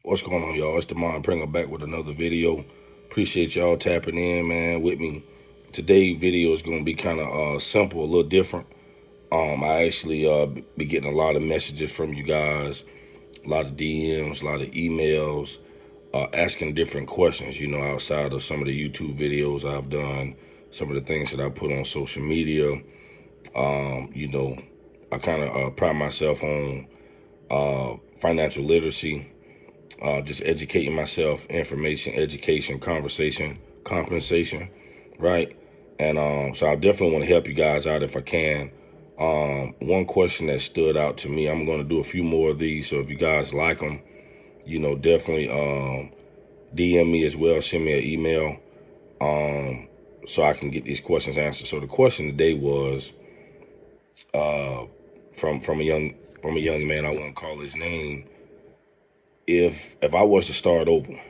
What's going on, y'all? It's Demond Pringle back with another video. Appreciate y'all tapping in, man, with me. Today's video is going to be kind of simple, a little different. I actually be getting a lot of messages from you guys, a lot of DMs, a lot of emails, asking different questions, outside of some of the YouTube videos I've done, some of the things that I put on social media. I kind of pride myself on financial literacy. Just educating myself, information, education, conversation, compensation, right? And so I definitely want to help you guys out if I can. One question that stood out to me, I'm going to do a few more of these. So if you guys like them, definitely DM me as well. Send me an email so I can get these questions answered. So the question today was from a young man. I won't call his name. If I was to start over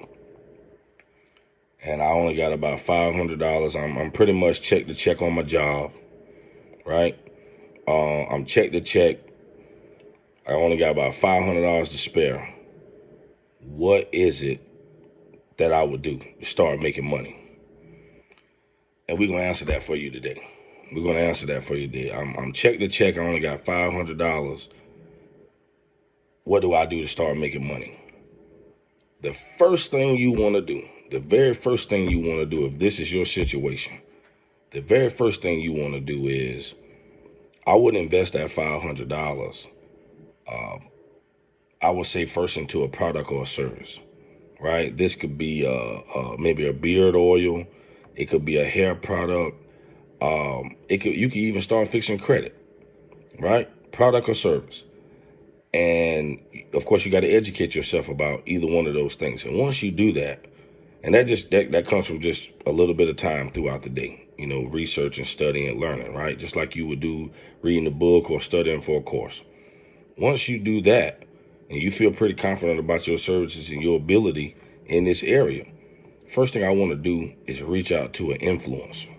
and I only got about $500, I'm pretty much check to check on my job, right? I'm check to check. I only got about $500 to spare. What is it that I would do to start making money? And we're gonna answer that for you today. We're gonna answer that for you today. I'm check to check. I only got $500. What do I do to start making money? The first thing you want to do, the very first thing you want to do, if this is your situation, the very first thing you want to do is, I would invest that $500. I would say first into a product or a service, right? This could be maybe a beard oil. It could be a hair product. You could even start fixing credit, right? Product or service. And of course, you got to educate yourself about either one of those things. And once you do that, and that comes from just a little bit of time throughout the day, research and studying and learning, right? Just like you would do reading a book or studying for a course. Once you do that, and you feel pretty confident about your services and your ability in this area, first thing I want to do is reach out to an influencer,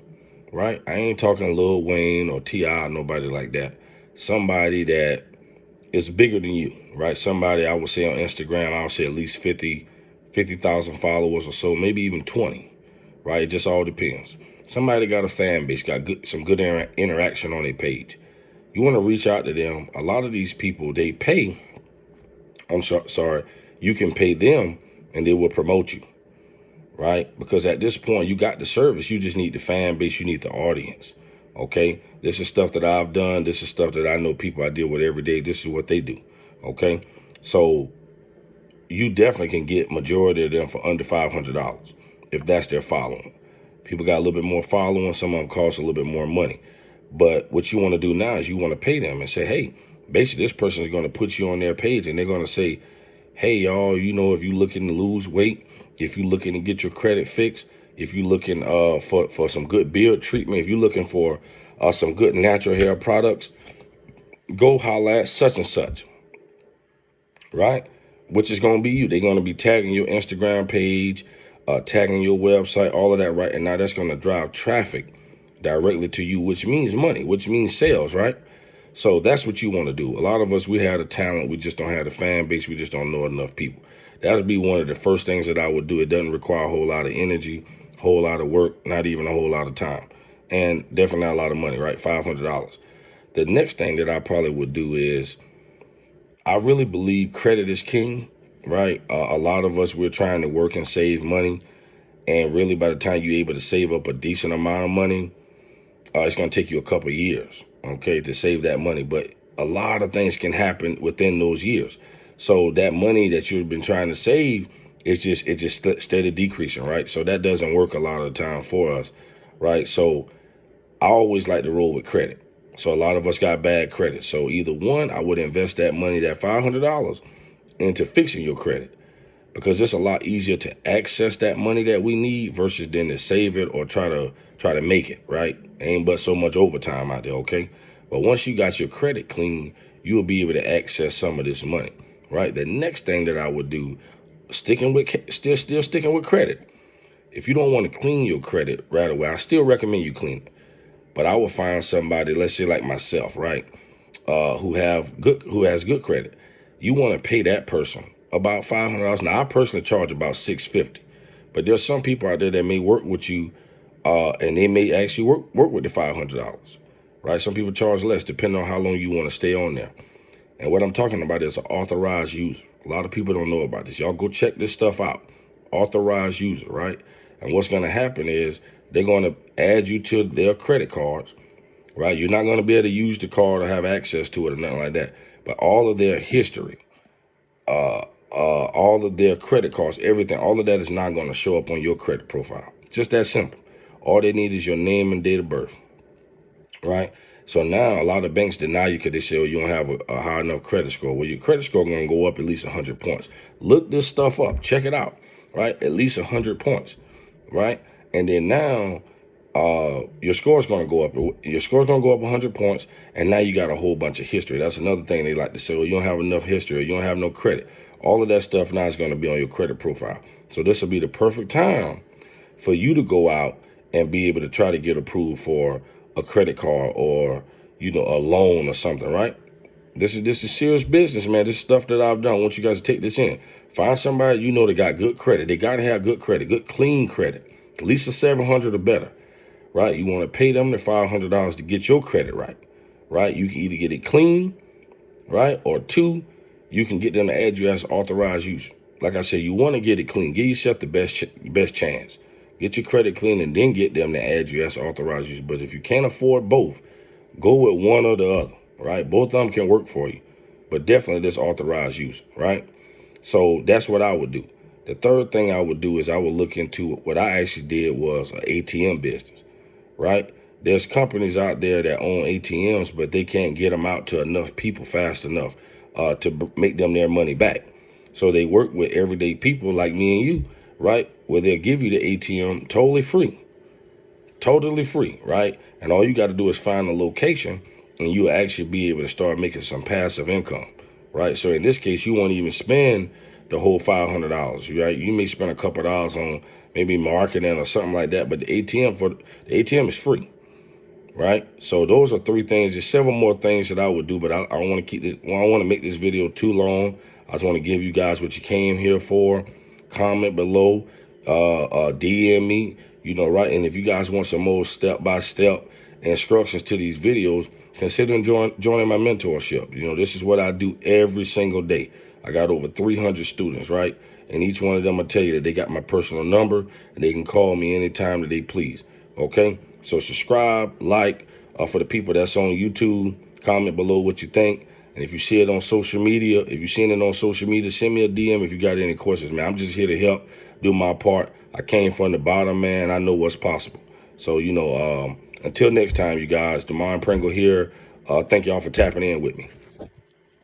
right? I ain't talking Lil Wayne or T.I., nobody like that. Somebody that is bigger than you, right? Somebody I would say on Instagram, I would say at least 50,000 followers or so, maybe even 20, right? It just all depends. Somebody got a fan base, got some good interaction on their page. You want to reach out to them. A lot of these people, they pay. Sorry, you can pay them and they will promote you, right? Because at this point, you got the service. You just need the fan base. You need the audience. Okay, this is stuff that I've done. This is stuff that I know people I deal with every day. This is what they do. Okay, so you definitely can get majority of them for under $500 if that's their following. People got a little bit more following. Some of them cost a little bit more money. But what you want to do now is you want to pay them and say, hey, basically this person is going to put you on their page and they're going to say, hey, y'all, if you're looking to lose weight, if you're looking to get your credit fixed, if you're looking for some good beard treatment, if you're looking for some good natural hair products, go holla at such and such, right? Which is going to be you. They're going to be tagging your Instagram page, tagging your website, all of that, right? And now that's going to drive traffic directly to you, which means money, which means sales, right? So that's what you want to do. A lot of us, we have the talent. We just don't have the fan base. We just don't know enough people. That would be one of the first things that I would do. It doesn't require a whole lot of energy, whole lot of work, not even a whole lot of time. And definitely not a lot of money, right? $500. The next thing that I probably would do is, I really believe credit is king, right? A lot of us, we're trying to work and save money. And really, by the time you're able to save up a decent amount of money, it's going to take you a couple of years, okay, to save that money. But a lot of things can happen within those years. So that money that you've been trying to save, it's just steady decreasing, right? So that doesn't work a lot of the time for us, right? So I always like to roll with credit. So a lot of us got bad credit. So either one, I would invest that money, that $500, into fixing your credit, because it's a lot easier to access that money that we need versus then to save it or try to make it, right? Ain't but so much overtime out there, okay? But once you got your credit clean, you'll be able to access some of this money, right? The next thing that I would do, still sticking with credit. If you don't want to clean your credit right away, I still recommend you clean it. But I would find somebody, let's say like myself, right, who has good credit. You want to pay that person about $500. Now, I personally charge about $650, but there's some people out there that may work with you, and they may actually work with the $500, right? Some people charge less depending on how long you want to stay on there. And what I'm talking about is an authorized user. A lot of people don't know about this. Y'all go check this stuff out. Authorized user, right? And what's going to happen is they're going to add you to their credit cards, right? You're not going to be able to use the card or have access to it or nothing like that. But all of their history, all of their credit cards, everything, all of that is not going to show up on your credit profile. Just that simple. All they need is your name and date of birth, right? So now a lot of banks deny you because they say, oh, you don't have a high enough credit score. Well, your credit score is going to go up at least 100 points. Look this stuff up. Check it out, right? At least 100 points, right? And then now your score is going to go up. Your score is going to go up 100 points, and now you got a whole bunch of history. That's another thing they like to say, well, you don't have enough history, or you don't have no credit. All of that stuff now is going to be on your credit profile. So this will be the perfect time for you to go out and be able to try to get approved for a credit card or, you know, a loan or something, right? This is serious business, man. This is stuff that I've done. I want you guys to take this in. Find somebody you know that got good credit. They got to have good credit, good clean credit, at least a 700 or better, right? You want to pay them the $500 to get your credit right? You can either get it clean, right? Or two, you can get them to add you as authorized user. Like I said, you want to get it clean. Give yourself the best chance. Get your credit clean and then get them to add you as authorized user. But if you can't afford both, go with one or the other, right? Both of them can work for you, but definitely this authorized user, right? So that's what I would do. The third thing I would do is I would look into what I actually did was an ATM business, right? There's companies out there that own ATMs, but they can't get them out to enough people fast enough to make them their money back. So they work with everyday people like me and you, right? Where they'll give you the ATM totally free, right? And all you got to do is find a location and you'll actually be able to start making some passive income, right? So in this case, you won't even spend the whole $500, right? You may spend a couple of dollars on maybe marketing or something like that, but the ATM is free, right? So those are three things. There's several more things that I would do, but I don't want to keep this. Well, I don't want to make this video too long. I just want to give you guys what you came here for. Comment below, DM me, you know, right? And if you guys want some more step-by-step instructions to these videos, consider joining my mentorship. You know, this is what I do every single day. I got over 300 students, right? And each one of them will tell you that they got my personal number and they can call me anytime that they please, okay? So subscribe, like, for the people that's on YouTube, comment below what you think. And if you see it on social media, if you've seen it on social media, send me a DM if you got any questions, man. I'm just here to help, do my part. I came from the bottom, man. I know what's possible. So, you know, until next time, you guys, Demond Pringle here. Thank y'all for tapping in with me.